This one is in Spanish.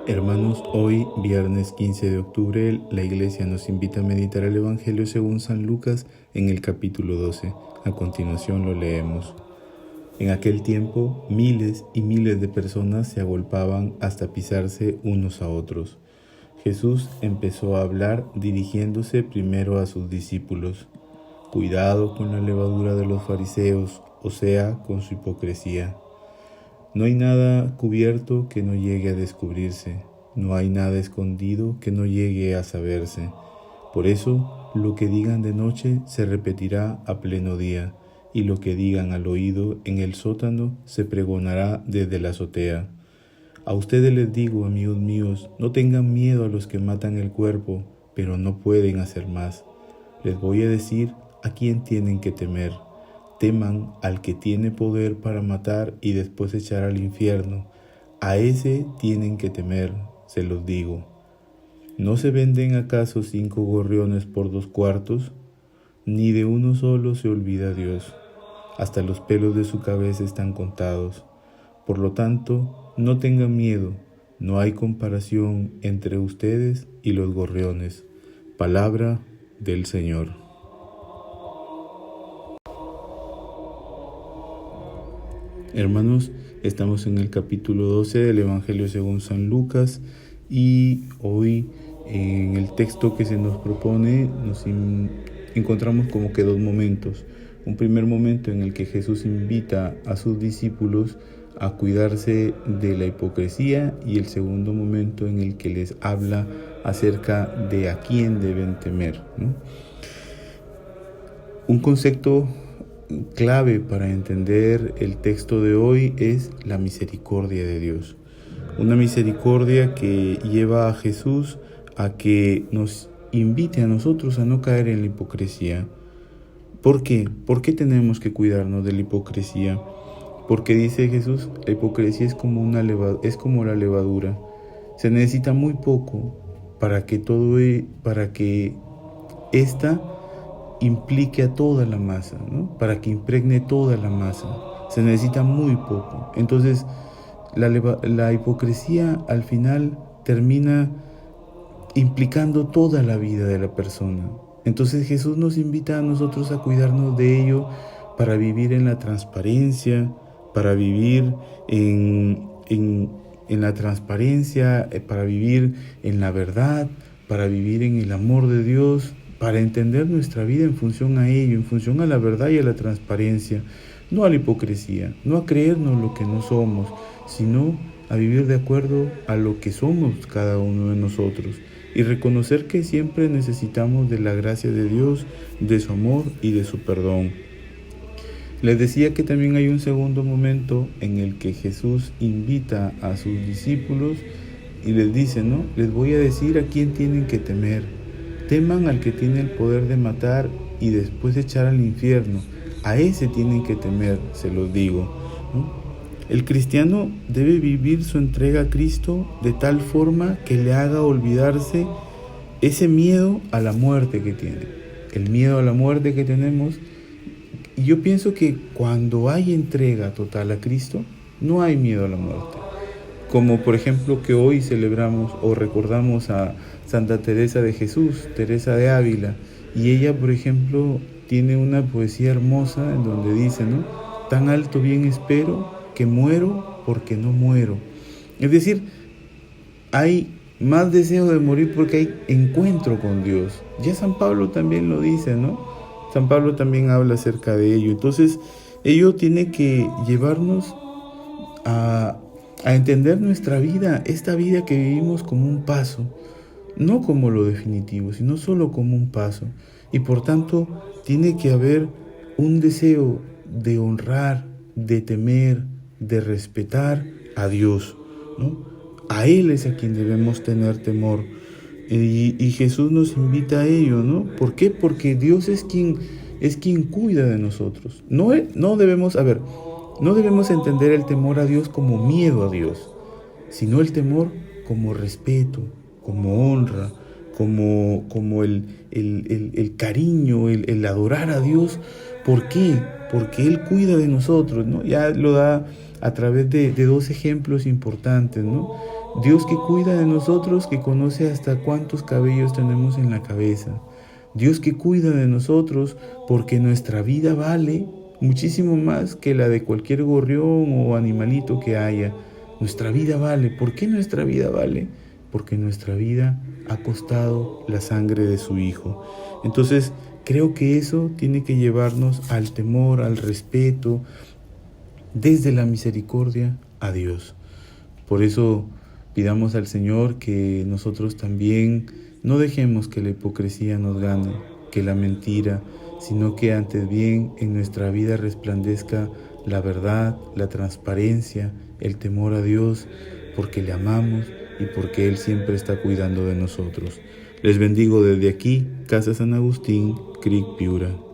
Hermanos, hoy, viernes 15 de octubre, la Iglesia nos invita a meditar el Evangelio según San Lucas en el capítulo 12. A continuación lo leemos. En aquel tiempo, miles y miles de personas se agolpaban hasta pisarse unos a otros. Jesús empezó a hablar dirigiéndose primero a sus discípulos. Cuidado con la levadura de los fariseos, o sea, con su hipocresía. No hay nada cubierto que no llegue a descubrirse, no hay nada escondido que no llegue a saberse. Por eso, lo que digan de noche se repetirá a pleno día, y lo que digan al oído en el sótano se pregonará desde la azotea. A ustedes les digo, amigos míos, no tengan miedo a los que matan el cuerpo, pero no pueden hacer más. Les voy a decir a quién tienen que temer. Teman al que tiene poder para matar y después echar al infierno. A ese tienen que temer, se los digo. ¿No se venden acaso 5 gorriones por 2 cuartos? Ni de uno solo se olvida Dios. Hasta los pelos de su cabeza están contados. Por lo tanto, no tengan miedo. No hay comparación entre ustedes y los gorriones. Palabra del Señor. Hermanos, estamos en el capítulo 12 del Evangelio según San Lucas y hoy en el texto que se nos propone nos encontramos como que 2 momentos. Un primer momento en el que Jesús invita a sus discípulos a cuidarse de la hipocresía y el segundo momento en el que les habla acerca de a quién deben temer, ¿no? Un concepto clave para entender el texto de hoy es la misericordia de Dios. Una misericordia que lleva a Jesús a que nos invite a nosotros a no caer en la hipocresía. ¿Por qué? ¿Por qué tenemos que cuidarnos de la hipocresía? Porque dice Jesús, la hipocresía es como la levadura. Se necesita muy poco para que esta implique a toda la masa, ¿no? Para que impregne toda la masa. Se necesita muy poco. Entonces, la hipocresía al final termina implicando toda la vida de la persona. Entonces Jesús nos invita a nosotros a cuidarnos de ello para vivir en la transparencia, para vivir en la transparencia, para vivir en la verdad, para vivir en el amor de Dios, para entender nuestra vida en función a ello, en función a la verdad y a la transparencia, no a la hipocresía, no a creernos lo que no somos, sino a vivir de acuerdo a lo que somos cada uno de nosotros y reconocer que siempre necesitamos de la gracia de Dios, de su amor y de su perdón. Les decía que también hay un segundo momento en el que Jesús invita a sus discípulos y les dice, ¿no? Les voy a decir a quién tienen que temer. Teman al que tiene el poder de matar y después echar al infierno. A ese tienen que temer, se los digo, ¿no? El cristiano debe vivir su entrega a Cristo de tal forma que le haga olvidarse ese miedo a la muerte que tiene. El miedo a la muerte que tenemos. Y yo pienso que cuando hay entrega total a Cristo, no hay miedo a la muerte. Como por ejemplo que hoy celebramos o recordamos a Santa Teresa de Jesús, Teresa de Ávila, y ella, por ejemplo, tiene una poesía hermosa en donde dice, ¿no? Tan alto bien espero que muero porque no muero. Es decir, hay más deseo de morir porque hay encuentro con Dios. Ya San Pablo también lo dice, ¿no? San Pablo también habla acerca de ello. Entonces, ello tiene que llevarnos a entender nuestra vida, esta vida que vivimos como un paso, no como lo definitivo, sino solo como un paso. Y por tanto, tiene que haber un deseo de honrar, de temer, de respetar a Dios, ¿no? A Él es a quien debemos tener temor. Y Jesús nos invita a ello, ¿no? ¿Por qué? Porque Dios es quien cuida de nosotros. No debemos entender el temor a Dios como miedo a Dios, sino el temor como respeto, como honra, como el cariño, el adorar a Dios. ¿Por qué? Porque Él cuida de nosotros, ¿no? Ya lo da a través de 2 ejemplos importantes, ¿no? Dios que cuida de nosotros, que conoce hasta cuántos cabellos tenemos en la cabeza. Dios que cuida de nosotros porque nuestra vida vale muchísimo más que la de cualquier gorrión o animalito que haya. Nuestra vida vale. ¿Por qué nuestra vida vale? Porque nuestra vida ha costado la sangre de su Hijo. Entonces, creo que eso tiene que llevarnos al temor, al respeto, desde la misericordia a Dios. Por eso pidamos al Señor que nosotros también no dejemos que la hipocresía nos gane, que la mentira, sino que antes bien en nuestra vida resplandezca la verdad, la transparencia, el temor a Dios, porque le amamos y porque Él siempre está cuidando de nosotros. Les bendigo desde aquí, Casa San Agustín, Cric Piura.